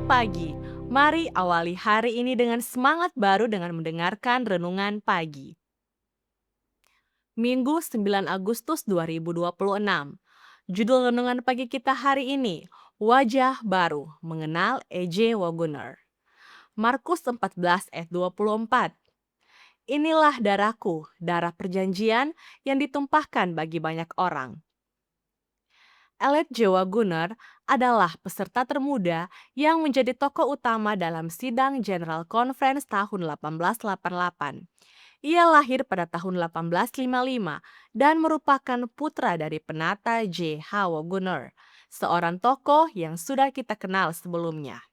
Selamat pagi. Mari awali hari ini dengan semangat baru dengan mendengarkan renungan pagi. Minggu 9 Agustus 2026. Judul renungan pagi kita hari ini, Wajah Baru, Mengenal E.J. Wagoner. Markus 14 ayat 24. Inilah darahku, darah perjanjian yang ditumpahkan bagi banyak orang. Elliot J. Wagoner adalah peserta termuda yang menjadi tokoh utama dalam sidang General Conference tahun 1888. Ia lahir pada tahun 1855 dan merupakan putra dari penata J. H. Wagoner, seorang tokoh yang sudah kita kenal sebelumnya.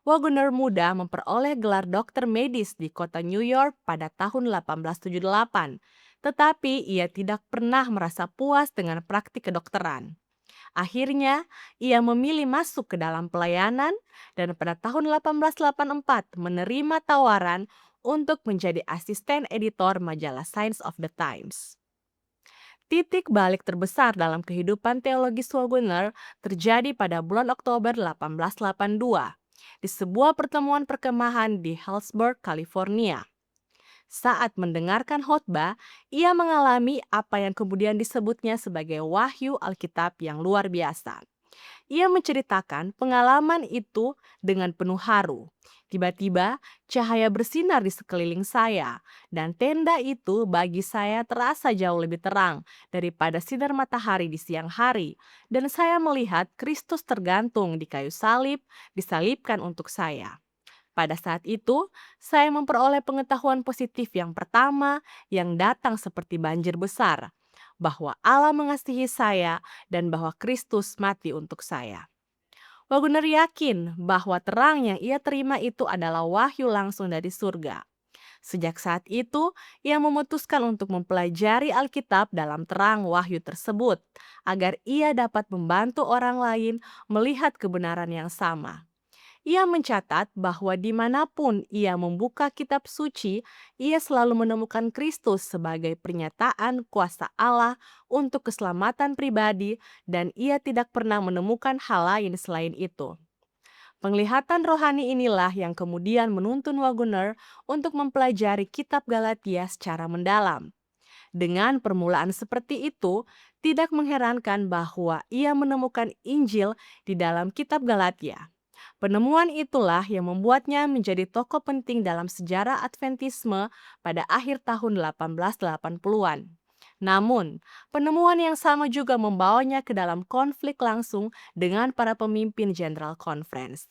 Wagoner muda memperoleh gelar dokter medis di kota New York pada tahun 1878, tetapi ia tidak pernah merasa puas dengan praktik kedokteran. Akhirnya, ia memilih masuk ke dalam pelayanan dan pada tahun 1884 menerima tawaran untuk menjadi asisten editor majalah Science of the Times. Titik balik terbesar dalam kehidupan teologis Wagoner terjadi pada bulan Oktober 1882 di sebuah pertemuan perkemahan di Hillsburg, California. Saat mendengarkan khotbah, ia mengalami apa yang kemudian disebutnya sebagai wahyu Alkitab yang luar biasa. Ia menceritakan pengalaman itu dengan penuh haru. Tiba-tiba cahaya bersinar di sekeliling saya, dan tenda itu bagi saya terasa jauh lebih terang daripada sinar matahari di siang hari, dan saya melihat Kristus tergantung di kayu salib, disalibkan untuk saya. Pada saat itu, saya memperoleh pengetahuan positif yang pertama yang datang seperti banjir besar, bahwa Allah mengasihi saya dan bahwa Kristus mati untuk saya. Wagoner yakin bahwa terang yang ia terima itu adalah wahyu langsung dari surga. Sejak saat itu, ia memutuskan untuk mempelajari Alkitab dalam terang wahyu tersebut, agar ia dapat membantu orang lain melihat kebenaran yang sama. Ia mencatat bahwa dimanapun ia membuka kitab suci, ia selalu menemukan Kristus sebagai pernyataan kuasa Allah untuk keselamatan pribadi dan ia tidak pernah menemukan hal lain selain itu. Penglihatan rohani inilah yang kemudian menuntun Wagoner untuk mempelajari kitab Galatia secara mendalam. Dengan permulaan seperti itu, tidak mengherankan bahwa ia menemukan Injil di dalam kitab Galatia. Penemuan itulah yang membuatnya menjadi tokoh penting dalam sejarah Adventisme pada akhir tahun 1880-an. Namun, penemuan yang sama juga membawanya ke dalam konflik langsung dengan para pemimpin General Conference.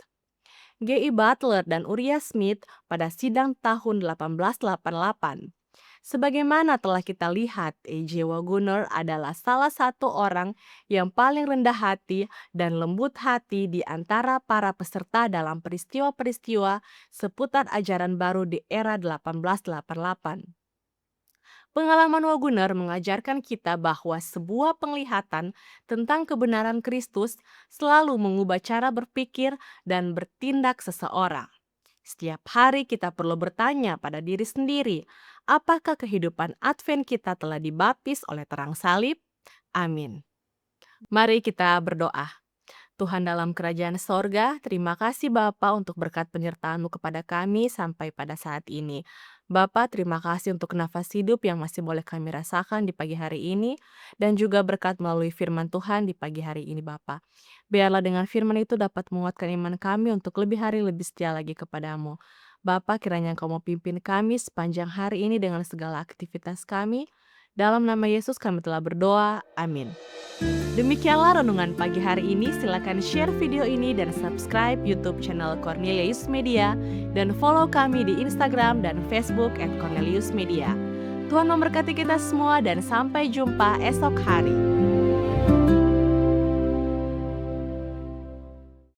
G.I. Butler dan Uriah Smith pada sidang tahun 1888. Sebagaimana telah kita lihat, E.J. Wagoner adalah salah satu orang yang paling rendah hati dan lembut hati di antara para peserta dalam peristiwa-peristiwa seputar ajaran baru di era 1888. Pengalaman Wagoner mengajarkan kita bahwa sebuah penglihatan tentang kebenaran Kristus selalu mengubah cara berpikir dan bertindak seseorang. Setiap hari kita perlu bertanya pada diri sendiri, apakah kehidupan Advent kita telah dibaptis oleh terang salib? Amin. Mari kita berdoa. Tuhan dalam kerajaan sorga, terima kasih Bapa untuk berkat penyertaan-Mu kepada kami sampai pada saat ini. Bapa, terima kasih untuk nafas hidup yang masih boleh kami rasakan di pagi hari ini, dan juga berkat melalui firman Tuhan di pagi hari ini Bapa. Biarlah dengan firman itu dapat menguatkan iman kami untuk lebih hari lebih setia lagi kepadamu. Bapa, kiranya Engkau mau pimpin kami sepanjang hari ini dengan segala aktivitas kami. Dalam nama Yesus kami telah berdoa, amin. Demikianlah renungan pagi hari ini. Silakan share video ini dan subscribe YouTube channel Cornelius Media dan follow kami di Instagram dan Facebook @corneliusmedia. Tuhan memberkati kita semua dan sampai jumpa esok hari.